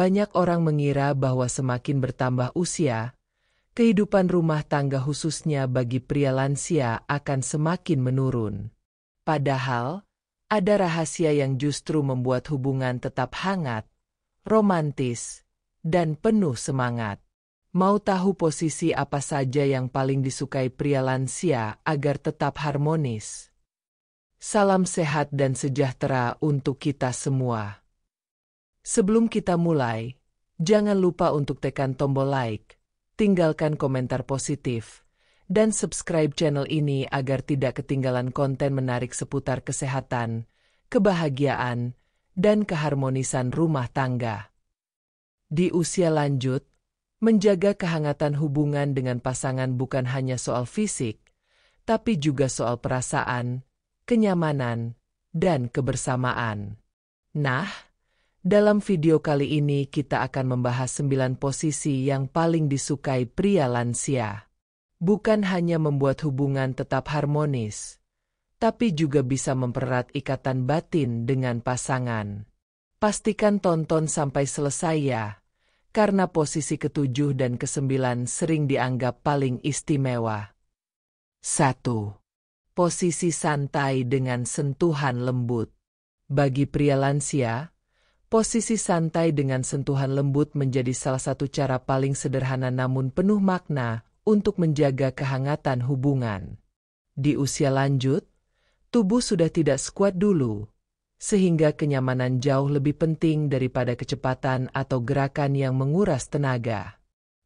Banyak orang mengira bahwa semakin bertambah usia, kehidupan rumah tangga khususnya bagi pria lansia akan semakin menurun. Padahal, ada rahasia yang justru membuat hubungan tetap hangat, romantis, dan penuh semangat. Mau tahu posisi apa saja yang paling disukai pria lansia agar tetap harmonis? Salam sehat dan sejahtera untuk kita semua. Sebelum kita mulai, jangan lupa untuk tekan tombol like, tinggalkan komentar positif, dan subscribe channel ini agar tidak ketinggalan konten menarik seputar kesehatan, kebahagiaan, dan keharmonisan rumah tangga. Di usia lanjut, menjaga kehangatan hubungan dengan pasangan bukan hanya soal fisik, tapi juga soal perasaan, kenyamanan, dan kebersamaan. Nah, dalam video kali ini kita akan membahas 9 posisi yang paling disukai pria lansia. Bukan hanya membuat hubungan tetap harmonis, tapi juga bisa mempererat ikatan batin dengan pasangan. Pastikan tonton sampai selesai ya, karena posisi ke-7 dan ke-9 sering dianggap paling istimewa. 1. Posisi santai dengan sentuhan lembut. Bagi pria lansia, posisi santai dengan sentuhan lembut menjadi salah satu cara paling sederhana namun penuh makna untuk menjaga kehangatan hubungan. Di usia lanjut, tubuh sudah tidak sekuat dulu, sehingga kenyamanan jauh lebih penting daripada kecepatan atau gerakan yang menguras tenaga.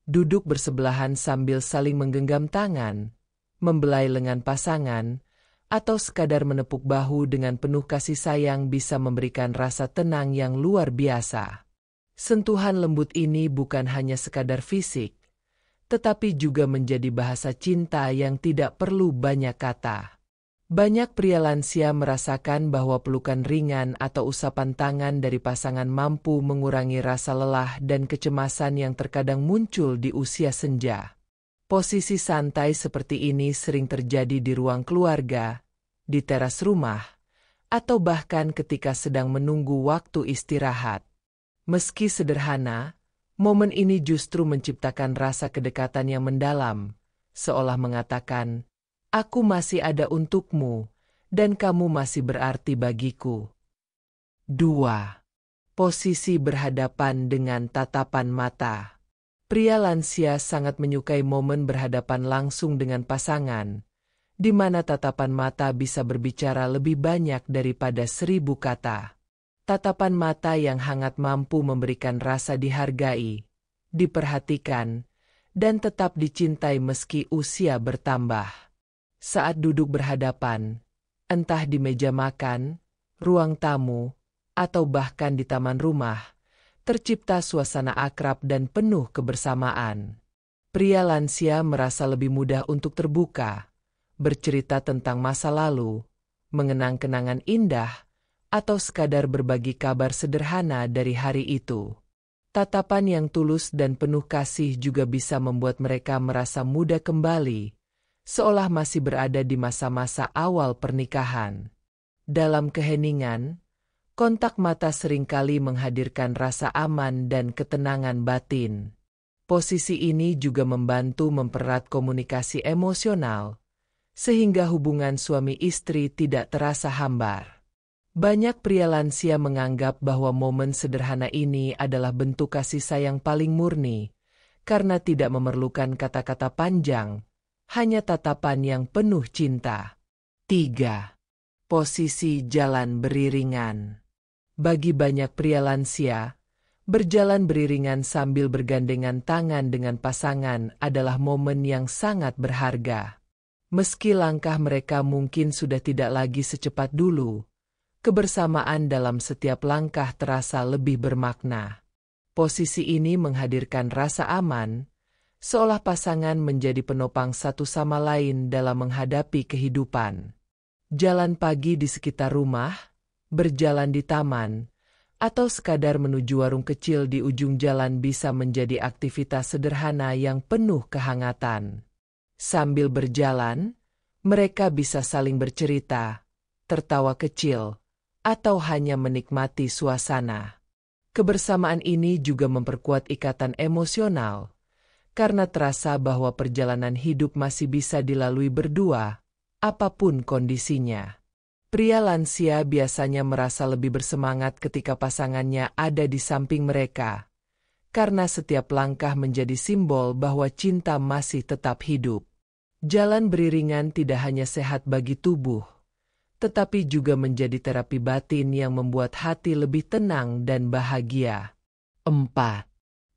Duduk bersebelahan sambil saling menggenggam tangan, membelai lengan pasangan, atau sekadar menepuk bahu dengan penuh kasih sayang bisa memberikan rasa tenang yang luar biasa. Sentuhan lembut ini bukan hanya sekadar fisik, tetapi juga menjadi bahasa cinta yang tidak perlu banyak kata. Banyak pria lansia merasakan bahwa pelukan ringan atau usapan tangan dari pasangan mampu mengurangi rasa lelah dan kecemasan yang terkadang muncul di usia senja. Posisi santai seperti ini sering terjadi di ruang keluarga, di teras rumah, atau bahkan ketika sedang menunggu waktu istirahat. Meski sederhana, momen ini justru menciptakan rasa kedekatan yang mendalam, seolah mengatakan, "Aku masih ada untukmu, dan kamu masih berarti bagiku." 2. Posisi berhadapan dengan tatapan mata. Pria lansia sangat menyukai momen berhadapan langsung dengan pasangan, di mana tatapan mata bisa berbicara lebih banyak daripada 1000 kata. Tatapan mata yang hangat mampu memberikan rasa dihargai, diperhatikan, dan tetap dicintai meski usia bertambah. Saat duduk berhadapan, entah di meja makan, ruang tamu, atau bahkan di taman rumah, tercipta suasana akrab dan penuh kebersamaan. Pria lansia merasa lebih mudah untuk terbuka, bercerita tentang masa lalu, mengenang kenangan indah, atau sekadar berbagi kabar sederhana dari hari itu. Tatapan yang tulus dan penuh kasih juga bisa membuat mereka merasa muda kembali, seolah masih berada di masa-masa awal pernikahan. Dalam keheningan, kontak mata seringkali menghadirkan rasa aman dan ketenangan batin. Posisi ini juga membantu mempererat komunikasi emosional, sehingga hubungan suami istri tidak terasa hambar. Banyak pria lansia menganggap bahwa momen sederhana ini adalah bentuk kasih sayang paling murni, karena tidak memerlukan kata-kata panjang, hanya tatapan yang penuh cinta. 3. Posisi jalan beriringan. Bagi banyak pria lansia, berjalan beriringan sambil bergandengan tangan dengan pasangan adalah momen yang sangat berharga. Meski langkah mereka mungkin sudah tidak lagi secepat dulu, kebersamaan dalam setiap langkah terasa lebih bermakna. Posisi ini menghadirkan rasa aman, seolah pasangan menjadi penopang satu sama lain dalam menghadapi kehidupan. Jalan pagi di sekitar rumah, berjalan di taman, atau sekadar menuju warung kecil di ujung jalan bisa menjadi aktivitas sederhana yang penuh kehangatan. Sambil berjalan, mereka bisa saling bercerita, tertawa kecil, atau hanya menikmati suasana. Kebersamaan ini juga memperkuat ikatan emosional, karena terasa bahwa perjalanan hidup masih bisa dilalui berdua, apapun kondisinya. Pria lansia biasanya merasa lebih bersemangat ketika pasangannya ada di samping mereka, karena setiap langkah menjadi simbol bahwa cinta masih tetap hidup. Jalan beriringan tidak hanya sehat bagi tubuh, tetapi juga menjadi terapi batin yang membuat hati lebih tenang dan bahagia. 4.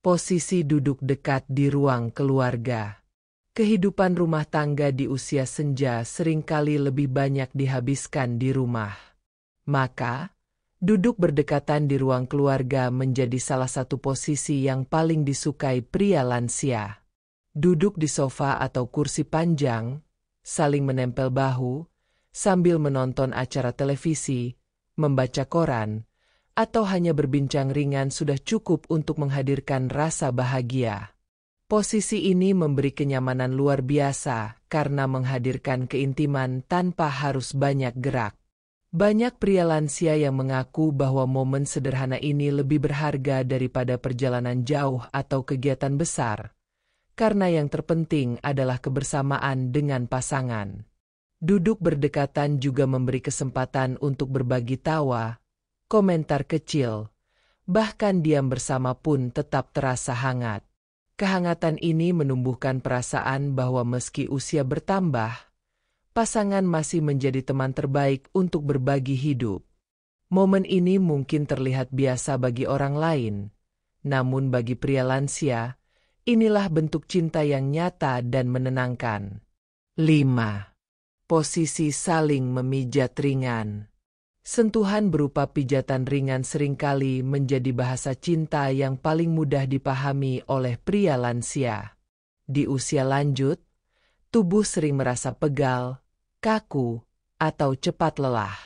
Posisi duduk dekat di ruang keluarga. Kehidupan rumah tangga di usia senja seringkali lebih banyak dihabiskan di rumah. Maka, duduk berdekatan di ruang keluarga menjadi salah satu posisi yang paling disukai pria lansia. Duduk di sofa atau kursi panjang, saling menempel bahu, sambil menonton acara televisi, membaca koran, atau hanya berbincang ringan sudah cukup untuk menghadirkan rasa bahagia. Posisi ini memberi kenyamanan luar biasa karena menghadirkan keintiman tanpa harus banyak gerak. Banyak pria lansia yang mengaku bahwa momen sederhana ini lebih berharga daripada perjalanan jauh atau kegiatan besar, karena yang terpenting adalah kebersamaan dengan pasangan. Duduk berdekatan juga memberi kesempatan untuk berbagi tawa, komentar kecil, bahkan diam bersama pun tetap terasa hangat. Kehangatan ini menumbuhkan perasaan bahwa meski usia bertambah, pasangan masih menjadi teman terbaik untuk berbagi hidup. Momen ini mungkin terlihat biasa bagi orang lain, namun bagi pria lansia, inilah bentuk cinta yang nyata dan menenangkan. 5. Posisi saling memijat ringan. Sentuhan berupa pijatan ringan seringkali menjadi bahasa cinta yang paling mudah dipahami oleh pria lansia. Di usia lanjut, tubuh sering merasa pegal, kaku, atau cepat lelah.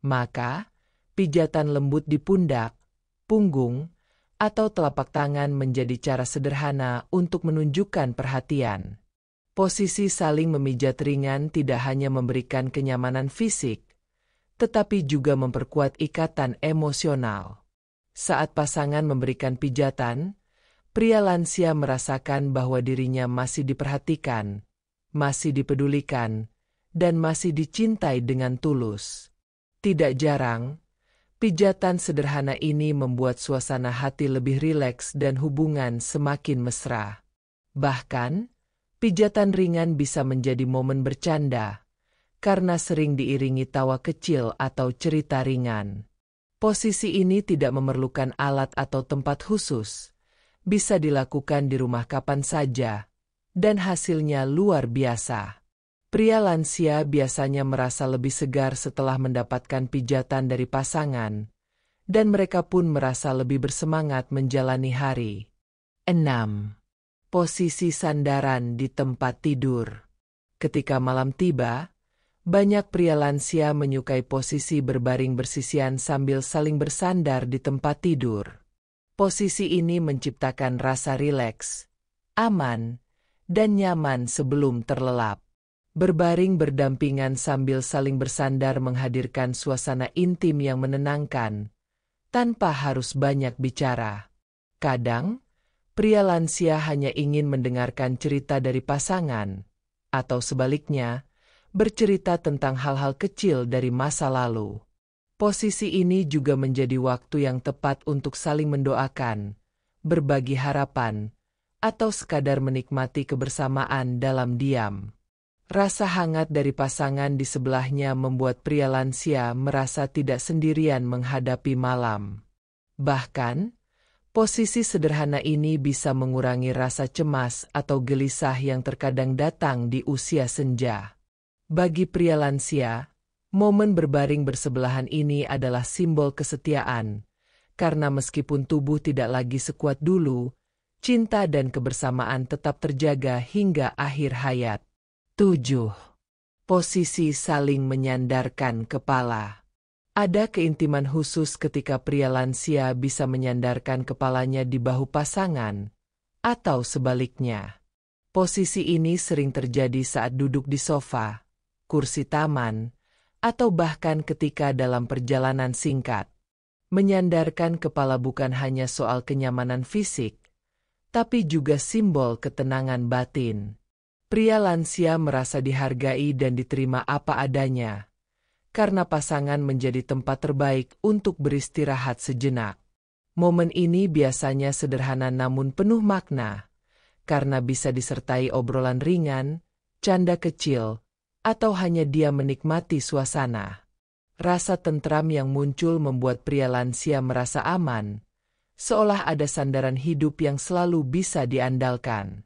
Maka, pijatan lembut di pundak, punggung, atau telapak tangan menjadi cara sederhana untuk menunjukkan perhatian. Posisi saling memijat ringan tidak hanya memberikan kenyamanan fisik, tetapi juga memperkuat ikatan emosional. Saat pasangan memberikan pijatan, pria lansia merasakan bahwa dirinya masih diperhatikan, masih dipedulikan, dan masih dicintai dengan tulus. Tidak jarang, pijatan sederhana ini membuat suasana hati lebih rileks dan hubungan semakin mesra. Bahkan, pijatan ringan bisa menjadi momen bercanda, karena sering diiringi tawa kecil atau cerita ringan. Posisi ini tidak memerlukan alat atau tempat khusus, bisa dilakukan di rumah kapan saja, dan hasilnya luar biasa. Pria lansia biasanya merasa lebih segar setelah mendapatkan pijatan dari pasangan, dan mereka pun merasa lebih bersemangat menjalani hari. 6. Posisi sandaran di tempat tidur. Ketika malam tiba, banyak pria lansia menyukai posisi berbaring bersisian sambil saling bersandar di tempat tidur. Posisi ini menciptakan rasa rileks, aman, dan nyaman sebelum terlelap. Berbaring berdampingan sambil saling bersandar menghadirkan suasana intim yang menenangkan, tanpa harus banyak bicara. Kadang, pria lansia hanya ingin mendengarkan cerita dari pasangan, atau sebaliknya, bercerita tentang hal-hal kecil dari masa lalu. Posisi ini juga menjadi waktu yang tepat untuk saling mendoakan, berbagi harapan, atau sekadar menikmati kebersamaan dalam diam. Rasa hangat dari pasangan di sebelahnya membuat pria lansia merasa tidak sendirian menghadapi malam. Bahkan, posisi sederhana ini bisa mengurangi rasa cemas atau gelisah yang terkadang datang di usia senja. Bagi pria lansia, momen berbaring bersebelahan ini adalah simbol kesetiaan, karena meskipun tubuh tidak lagi sekuat dulu, cinta dan kebersamaan tetap terjaga hingga akhir hayat. 7. Posisi saling menyandarkan kepala. Ada keintiman khusus ketika pria lansia bisa menyandarkan kepalanya di bahu pasangan, atau sebaliknya. Posisi ini sering terjadi saat duduk di sofa, kursi taman, atau bahkan ketika dalam perjalanan singkat. Menyandarkan kepala bukan hanya soal kenyamanan fisik, tapi juga simbol ketenangan batin. Pria lansia merasa dihargai dan diterima apa adanya, karena pasangan menjadi tempat terbaik untuk beristirahat sejenak. Momen ini biasanya sederhana namun penuh makna, karena bisa disertai obrolan ringan, canda kecil, atau hanya dia menikmati suasana. Rasa tentram yang muncul membuat pria lansia merasa aman, seolah ada sandaran hidup yang selalu bisa diandalkan.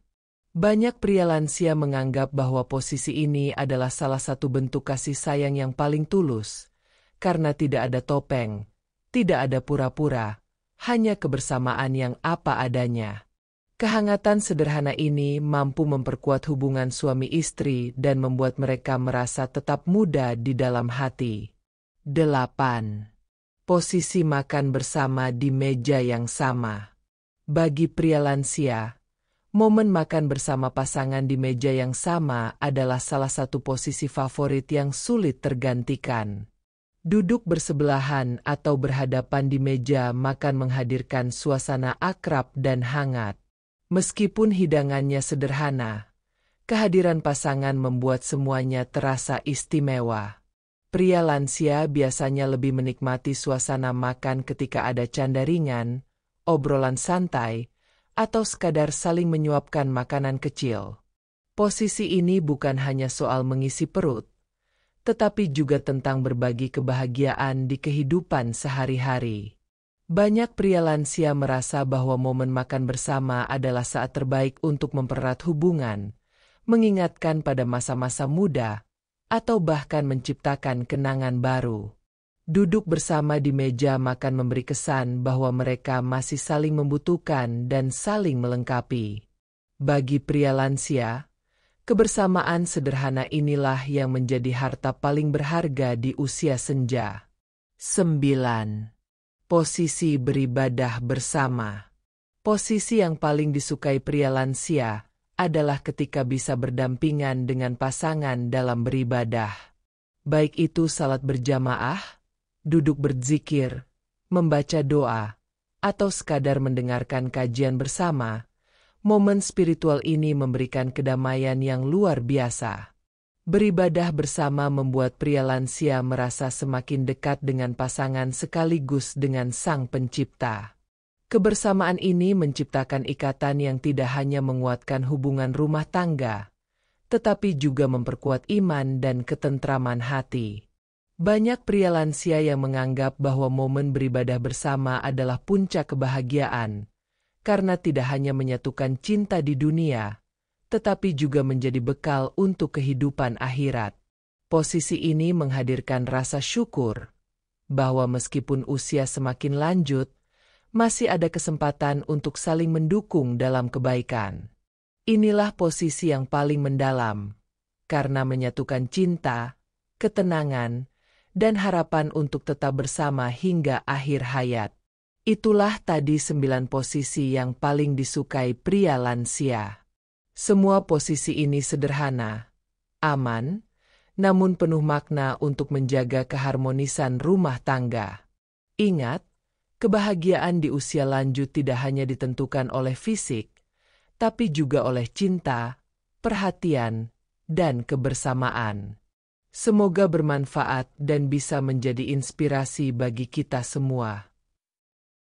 Banyak pria lansia menganggap bahwa posisi ini adalah salah satu bentuk kasih sayang yang paling tulus, karena tidak ada topeng, tidak ada pura-pura, hanya kebersamaan yang apa adanya. Kehangatan sederhana ini mampu memperkuat hubungan suami istri dan membuat mereka merasa tetap muda di dalam hati. 8. Posisi makan bersama di meja yang sama. Bagi pria lansia, momen makan bersama pasangan di meja yang sama adalah salah satu posisi favorit yang sulit tergantikan. Duduk bersebelahan atau berhadapan di meja makan menghadirkan suasana akrab dan hangat. Meskipun hidangannya sederhana, kehadiran pasangan membuat semuanya terasa istimewa. Pria lansia biasanya lebih menikmati suasana makan ketika ada canda ringan, obrolan santai, atau sekadar saling menyuapkan makanan kecil. Posisi ini bukan hanya soal mengisi perut, tetapi juga tentang berbagi kebahagiaan di kehidupan sehari-hari. Banyak pria lansia merasa bahwa momen makan bersama adalah saat terbaik untuk mempererat hubungan, mengingatkan pada masa-masa muda, atau bahkan menciptakan kenangan baru. Duduk bersama di meja makan memberi kesan bahwa mereka masih saling membutuhkan dan saling melengkapi. Bagi pria lansia, kebersamaan sederhana inilah yang menjadi harta paling berharga di usia senja. 9. Posisi beribadah bersama. Posisi yang paling disukai pria lansia adalah ketika bisa berdampingan dengan pasangan dalam beribadah. Baik itu salat berjamaah, duduk berzikir, membaca doa, atau sekadar mendengarkan kajian bersama, momen spiritual ini memberikan kedamaian yang luar biasa. Beribadah bersama membuat pria lansia merasa semakin dekat dengan pasangan sekaligus dengan Sang Pencipta. Kebersamaan ini menciptakan ikatan yang tidak hanya menguatkan hubungan rumah tangga, tetapi juga memperkuat iman dan ketentraman hati. Banyak pria lansia yang menganggap bahwa momen beribadah bersama adalah puncak kebahagiaan, karena tidak hanya menyatukan cinta di dunia, tetapi juga menjadi bekal untuk kehidupan akhirat. Posisi ini menghadirkan rasa syukur, bahwa meskipun usia semakin lanjut, masih ada kesempatan untuk saling mendukung dalam kebaikan. Inilah posisi yang paling mendalam, karena menyatukan cinta, ketenangan, dan harapan untuk tetap bersama hingga akhir hayat. Itulah tadi 9 posisi yang paling disukai pria lansia. Semua posisi ini sederhana, aman, namun penuh makna untuk menjaga keharmonisan rumah tangga. Ingat, kebahagiaan di usia lanjut tidak hanya ditentukan oleh fisik, tapi juga oleh cinta, perhatian, dan kebersamaan. Semoga bermanfaat dan bisa menjadi inspirasi bagi kita semua.